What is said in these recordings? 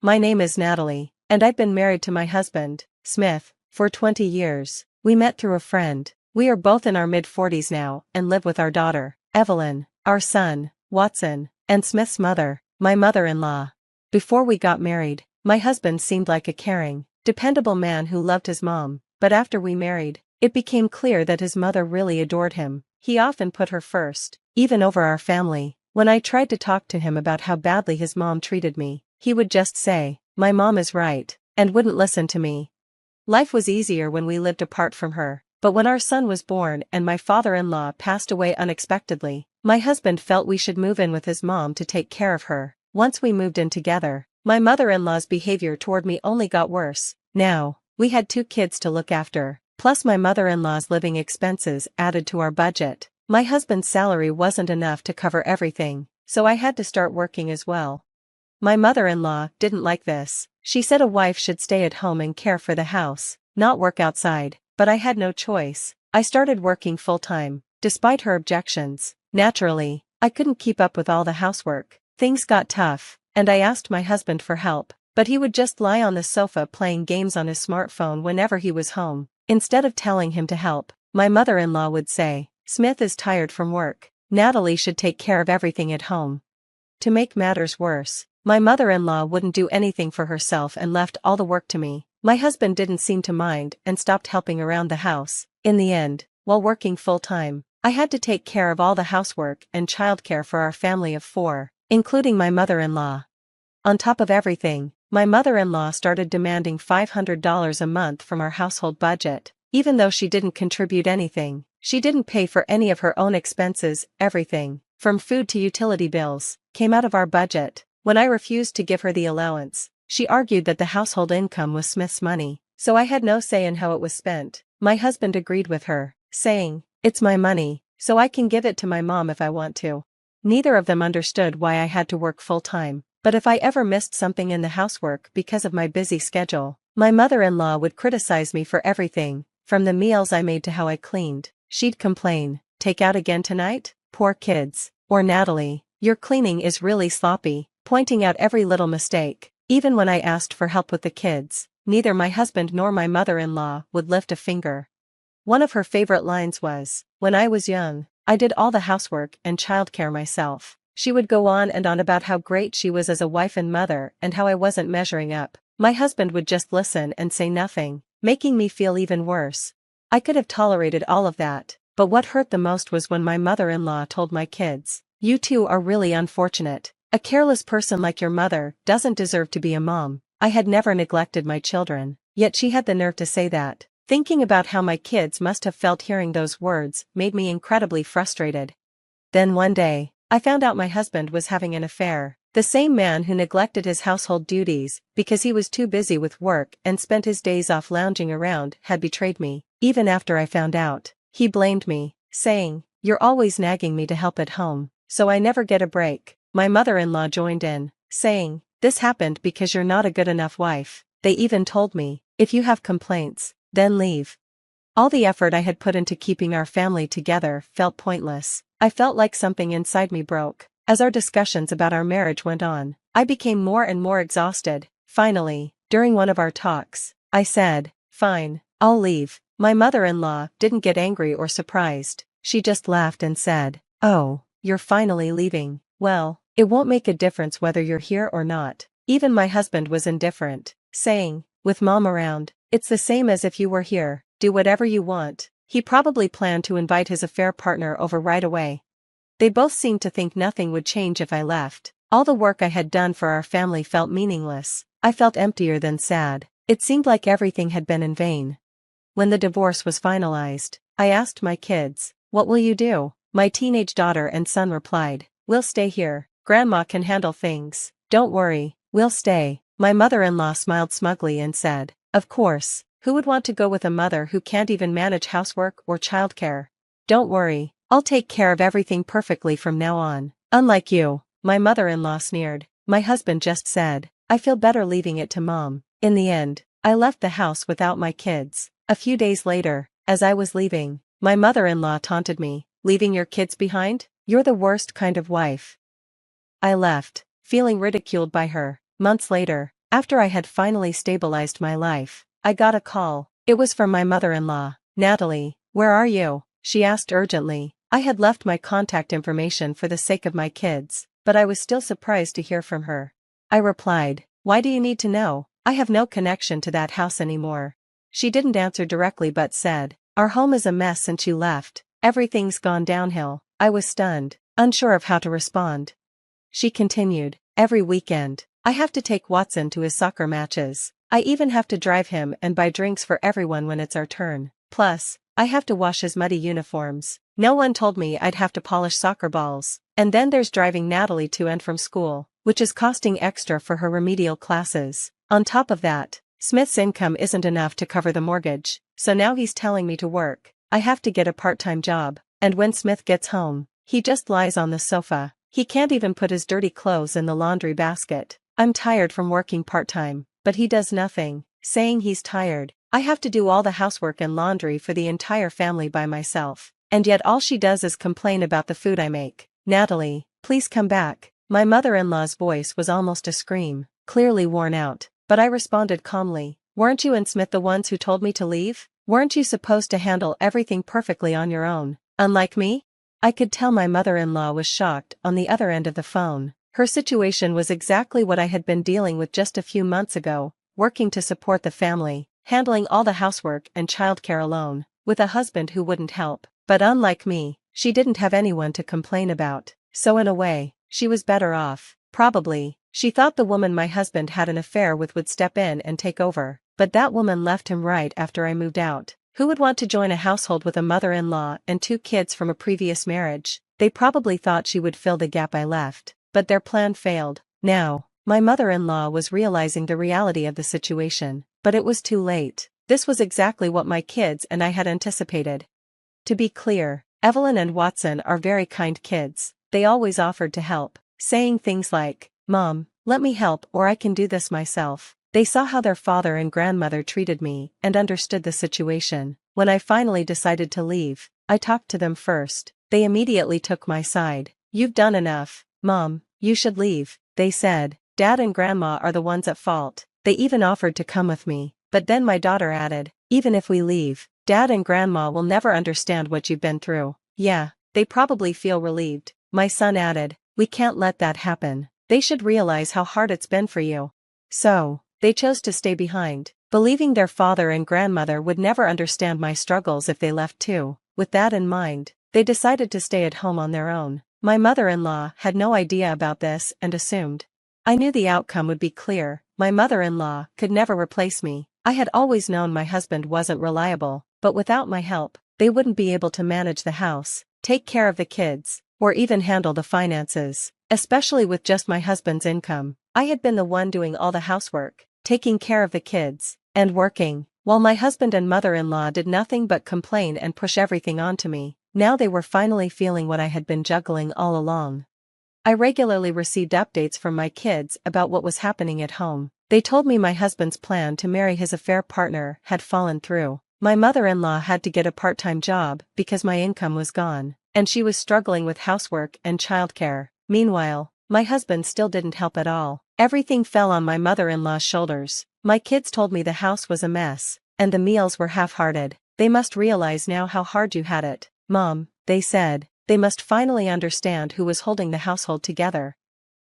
My name is Natalie, and I've been married to my husband, Smith, for 20 years. We met through a friend. We are both in our mid-40s now and live with our daughter, Evelyn, our son, Watson, and Smith's mother, my mother-in-law. Before we got married, my husband seemed like a caring, dependable man who loved his mom, but after we married, it became clear that his mother really adored him. He often put her first, even over our family. When I tried to talk to him about how badly his mom treated me, he would just say, "My mom is right," and wouldn't listen to me. Life was easier when we lived apart from her, but when our son was born and my father-in-law passed away unexpectedly, my husband felt we should move in with his mom to take care of her. Once we moved in together, my mother-in-law's behavior toward me only got worse. Now, we had 2 kids to look after, plus my mother-in-law's living expenses added to our budget. My husband's salary wasn't enough to cover everything, so I had to start working as well. My mother-in-law didn't like this. She said a wife should stay at home and care for the house, not work outside, but I had no choice. I started working full-time, despite her objections. Naturally, I couldn't keep up with all the housework. Things got tough, and I asked my husband for help, but he would just lie on the sofa playing games on his smartphone whenever he was home. Instead of telling him to help, my mother-in-law would say, "Smith is tired from work. Natalie should take care of everything at home." To make matters worse, my mother-in-law wouldn't do anything for herself and left all the work to me. My husband didn't seem to mind and stopped helping around the house. In the end, while working full-time, I had to take care of all the housework and childcare for our family of 4, including my mother-in-law. On top of everything, my mother-in-law started demanding $500 a month from our household budget. Even though she didn't contribute anything, she didn't pay for any of her own expenses. Everything, from food to utility bills, came out of our budget. When I refused to give her the allowance, she argued that the household income was Smith's money, so I had no say in how it was spent. My husband agreed with her, saying, "It's my money, so I can give it to my mom if I want to." Neither of them understood why I had to work full-time, but if I ever missed something in the housework because of my busy schedule, my mother-in-law would criticize me for everything, from the meals I made to how I cleaned. She'd complain, "Take out again tonight? Poor kids." Or, "Natalie, your cleaning is really sloppy," pointing out every little mistake. Even when I asked for help with the kids, neither my husband nor my mother-in-law would lift a finger. One of her favorite lines was, "When I was young, I did all the housework and childcare myself." She would go on and on about how great she was as a wife and mother and how I wasn't measuring up. My husband would just listen and say nothing, making me feel even worse. I could have tolerated all of that, but what hurt the most was when my mother-in-law told my kids, "You two are really unfortunate. A careless person like your mother doesn't deserve to be a mom." I had never neglected my children, yet she had the nerve to say that. Thinking about how my kids must have felt hearing those words made me incredibly frustrated. Then one day, I found out my husband was having an affair. The same man who neglected his household duties because he was too busy with work and spent his days off lounging around had betrayed me. Even after I found out, he blamed me, saying, "You're always nagging me to help at home, so I never get a break." My mother-in-law joined in, saying, "This happened because you're not a good enough wife." They even told me, "If you have complaints, then leave." All the effort I had put into keeping our family together felt pointless. I felt like something inside me broke. As our discussions about our marriage went on, I became more and more exhausted. Finally, during one of our talks, I said, "Fine, I'll leave." My mother-in-law didn't get angry or surprised. She just laughed and said, "Oh, you're finally leaving. Well, it won't make a difference whether you're here or not." Even my husband was indifferent, saying, "With mom around, it's the same as if you were here. Do whatever you want." He probably planned to invite his affair partner over right away. They both seemed to think nothing would change if I left. All the work I had done for our family felt meaningless. I felt emptier than sad. It seemed like everything had been in vain. When the divorce was finalized, I asked my kids, "What will you do?" My teenage daughter and son replied, "We'll stay here. Grandma can handle things. Don't worry, we'll stay." My mother-in-law smiled smugly and said, "Of course, who would want to go with a mother who can't even manage housework or childcare? Don't worry, I'll take care of everything perfectly from now on." "Unlike you," my mother-in-law sneered. My husband just said, "I feel better leaving it to mom." In the end, I left the house without my kids. A few days later, as I was leaving, my mother-in-law taunted me, "Leaving your kids behind? You're the worst kind of wife." I left, feeling ridiculed by her. Months later, After I had finally stabilized my life, I got a call. It was from my mother-in-law. "Natalie, where are you?" she asked urgently. I had left my contact information for the sake of my kids, but I was still surprised to hear from her. I replied, "Why do you need to know? I have no connection to that house anymore." She didn't answer directly but said, "Our home is a mess since you left. Everything's gone downhill." I was stunned, unsure of how to respond. She continued, "Every weekend, I have to take Watson to his soccer matches. I even have to drive him and buy drinks for everyone when it's our turn. Plus, I have to wash his muddy uniforms. No one told me I'd have to polish soccer balls. And then there's driving Natalie to and from school, which is costing extra for her remedial classes. On top of that, Smith's income isn't enough to cover the mortgage, so now he's telling me to work. I have to get a part-time job, and when Smith gets home, he just lies on the sofa. He can't even put his dirty clothes in the laundry basket. I'm tired from working part-time, but he does nothing, saying he's tired. I have to do all the housework and laundry for the entire family by myself, and yet all she does is complain about the food I make. Natalie, please come back." My mother-in-law's voice was almost a scream, clearly worn out, but I responded calmly, "Weren't you and Smith the ones who told me to leave? Weren't you supposed to handle everything perfectly on your own, unlike me?" I could tell my mother-in-law was shocked on the other end of the phone. Her situation was exactly what I had been dealing with just a few months ago, working to support the family, handling all the housework and childcare alone, with a husband who wouldn't help. But unlike me, she didn't have anyone to complain about, so in a way, she was better off. Probably, she thought the woman my husband had an affair with would step in and take over, but that woman left him right after I moved out. Who would want to join a household with a mother-in-law and 2 kids from a previous marriage? They probably thought she would fill the gap I left, but their plan failed. Now, my mother-in-law was realizing the reality of the situation, but it was too late. This was exactly what my kids and I had anticipated. To be clear, Evelyn and Watson are very kind kids. They always offered to help, saying things like, "Mom, let me help or I can do this myself." They saw how their father and grandmother treated me and understood the situation. When I finally decided to leave, I talked to them first. They immediately took my side. "You've done enough, Mom, you should leave," they said. "Dad and Grandma are the ones at fault." They even offered to come with me, but then my daughter added, "Even if we leave, Dad and Grandma will never understand what you've been through." "Yeah, they probably feel relieved," my son added. "We can't let that happen. They should realize how hard it's been for you." So, they chose to stay behind, believing their father and grandmother would never understand my struggles if they left too. With that in mind, they decided to stay at home on their own. My mother-in-law had no idea about this and assumed. I knew the outcome would be clear. My mother-in-law could never replace me. I had always known my husband wasn't reliable, but without my help, they wouldn't be able to manage the house, take care of the kids, or even handle the finances, especially with just my husband's income. I had been the one doing all the housework, taking care of the kids, and working, while my husband and mother-in-law did nothing but complain and push everything onto me. Now they were finally feeling what I had been juggling all along. I regularly received updates from my kids about what was happening at home. They told me my husband's plan to marry his affair partner had fallen through. My mother-in-law had to get a part-time job because my income was gone, and she was struggling with housework and childcare. Meanwhile, my husband still didn't help at all. Everything fell on my mother-in-law's shoulders. My kids told me the house was a mess, and the meals were half-hearted. "They must realize now how hard you had it, Mom," they said. "They must finally understand who was holding the household together."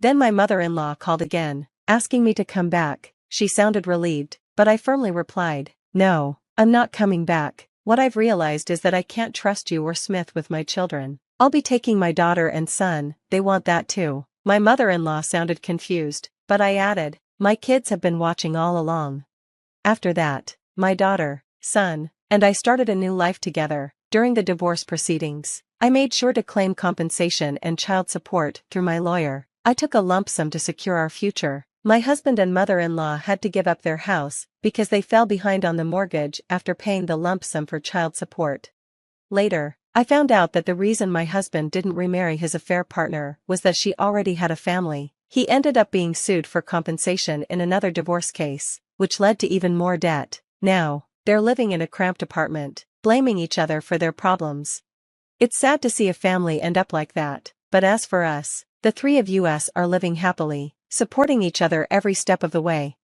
Then my mother-in-law called again, asking me to come back. She sounded relieved, but I firmly replied, "No, I'm not coming back. What I've realized is that I can't trust you or Smith with my children. I'll be taking my daughter and son, they want that too." My mother-in-law sounded confused, but I added, "My kids have been watching all along." After that, my daughter, son, and I started a new life together. During the divorce proceedings, I made sure to claim compensation and child support through my lawyer. I took a lump sum to secure our future. My husband and mother-in-law had to give up their house because they fell behind on the mortgage after paying the lump sum for child support. Later, I found out that the reason my husband didn't remarry his affair partner was that she already had a family. He ended up being sued for compensation in another divorce case, which led to even more debt. Now, they're living in a cramped apartment, blaming each other for their problems. It's sad to see a family end up like that, but as for us, the 3 of us are living happily, supporting each other every step of the way.